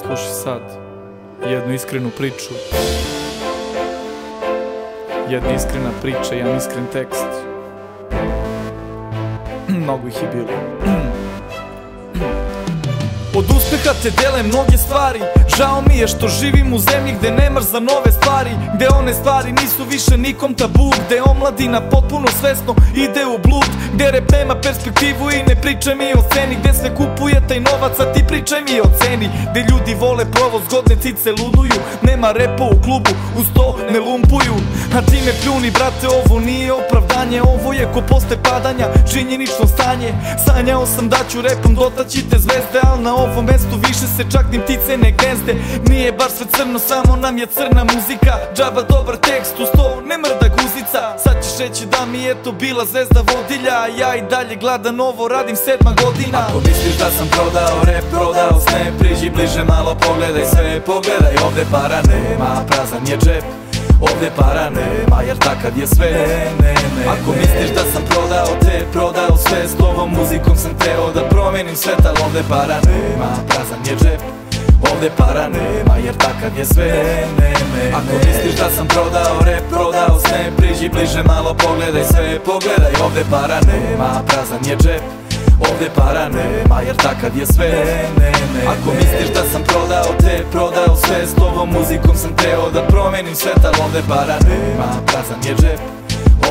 Slušaj sad jednu iskrenu priču. Jedna iskrena priča, jedan iskren tekst. Mnogo ih je bilo. Od uspeha te dele mnoge stvari. Žao mi je što živim u zemlji gde nemaš za nove stvari, gde one stvari nisu više nikom tabu, gde omladina potpuno svesno ide u blud, gde rep nema perspektivu i ne pričaj mi o ceni, gde sve kupuje taj novac, a ti pričaj mi o ceni, gde ljudi vole provoz, zgodne cice luduju, nema repa u klubu, uz to ne lumpuju. A ti me pljuni brate, ovo nije opravdanje, ovo je ko posle padanja, činjenično stanje. Sanjao sam da ću repom dotaći te zvezde, al na ovom mestu više se čak ni ptice ne gnezde. Nije baš sve crno, samo nam je crna muzika, džaba dobar tekst, uz to ne mrda guzica. Sad ćeš reći da mi je to bila zvezda vodilja, a ja i dalje gladan, ovo radim 7 godina. Ako misliš da sam prodao rep, prodao sne, priđi bliže malo, pogledaj sve, pogledaj, ovde para nema, prazan je džep. Ovde para nema, jer takav je sve, ne. Ako misliš da sam prodao te, prodao sve, s ovom muzikom sam teo da promenim svet, al ovde para nema, prazan je džep. Ovde para nema, jer takav je sve, ne. Ako misliš da sam prodao rep, prodao sve, priđi bliže malo, pogledaj sve, pogledaj, ovde para nema, prazan je džep. Ovde para nema, jer takav je sve, ne. Ako misliš da sam prodao te, prodao sve, s ovom muzikom sam teo da promenim svet, al ovde para nema, prazan je džep.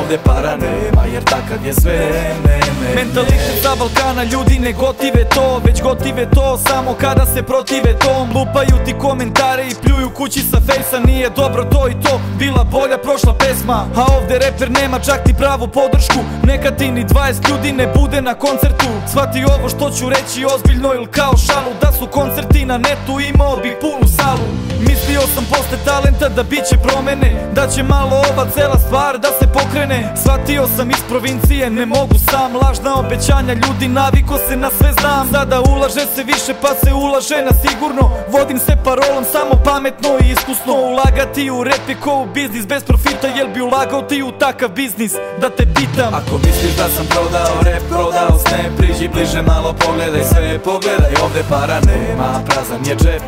Ovde para nema, jer takav je sve, ne. Mentalitet sa Balkana, ljudi ne gotive to, već gotive to samo kada se protive tom. Lupaju ti komentare i pljuju kući sa fejsa, nije dobro to i to, bila bolja prošla pesma. A ovde reper nema čak ti pravu podršku, neka ti ni 20 ljudi ne bude na koncertu. Shvati ovo što ću reći ozbiljno ili kao šalu, da su koncerti na netu, imao bih punu salu. Mislio sam posle talenta da biće promene, da će malo ova cela stvar da se pokrene. Shvatio sam iz provincije, ne mogu sam, lažna obećanja, ljudi naviko se na sve znam. Sada ulaže se više pa se ulaže na sigurno, vodim se parolom samo pametno i iskusno. Ulagati u rep je ko u biznis bez profita, jel bi ulagao ti u takav biznis, da te pitam. Ako misliš da sam prodao rep, prodao sne, priđi bliže malo, pogledaj sve, pogledaj, ovde para nema, prazan je džep.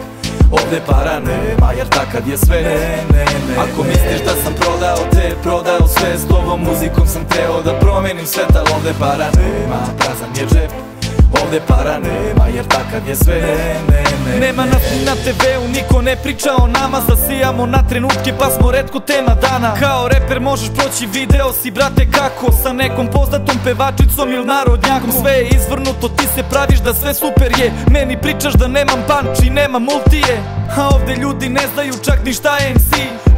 Ovde para nema, jer takav je sve, ne. Ako misliš da sam prodao te, prodao sve, s ovom muzikom sam teo da promenim svet, al ovde para nema, prazan je džep. Ovde para nema, jer takav je sve, ne. Nema nas ni na TV-u, niko ne priča o nama, zasijamo na trenutke pa smo retko tema dana. Kao reper možeš proći, video si brate kako, sa nekom poznatom pevačicom ili narodnjakom. Sve je izvrnuto, ti se praviš da sve super je, meni pričaš da nemam punch i nemam multije. A ovde ljudi ne znaju čak ni šta je MC,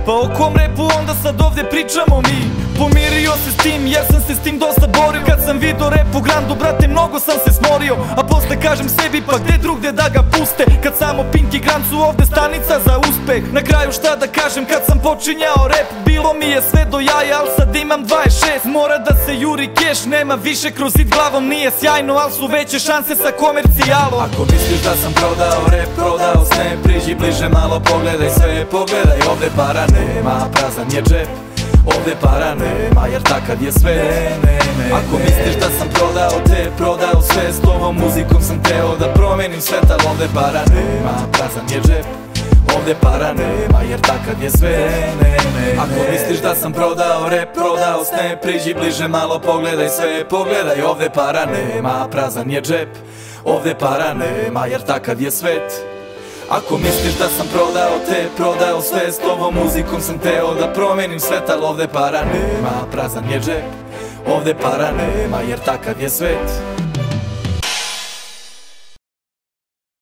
pa o kom repu onda sad ovde pričamo mi? Pomirio se s tim jer sam se s tim dosta borio, kad sam vidio rep u Grandu brate mnogo sam se smorio. A posle kažem sebi pa gde drugde da ga puste, kad samo Pink i Grand su ovde stanica za uspeh. Na kraju šta da kažem, kad sam počinjao rep bilo mi je sve do jaja, al sad imam 26. Mora da se juri keš, nema više kroz zid glavom, nije sjajno, al su veće šanse sa komercijalom. Ako misliš da sam prodao rep, prodao sve, priđi bliže malo, pogledaj sve, pogledaj, ovde para nema, prazan je džep. Ovde para nema, jer takav je sve, ne. Ako misliš da sam prodao te, prodao sve, s ovom muzikom sam teo da promenim svet, al ovde para nema, prazan je džep. Ovde para nema, jer takav je sve, ne. Ako misliš da sam prodao rep, prodao sne, priđi bliže malo, pogledaj sve, pogledaj, ovde para nema, prazan je džep. Ovde para nema, jer takav je svet. Ako misliš da sam prodao te, prodao sve, s ovom muzikom sam teo da promenim svet, al ovde para nema, prazan je džep. Ovde para nema, jer takav je svet.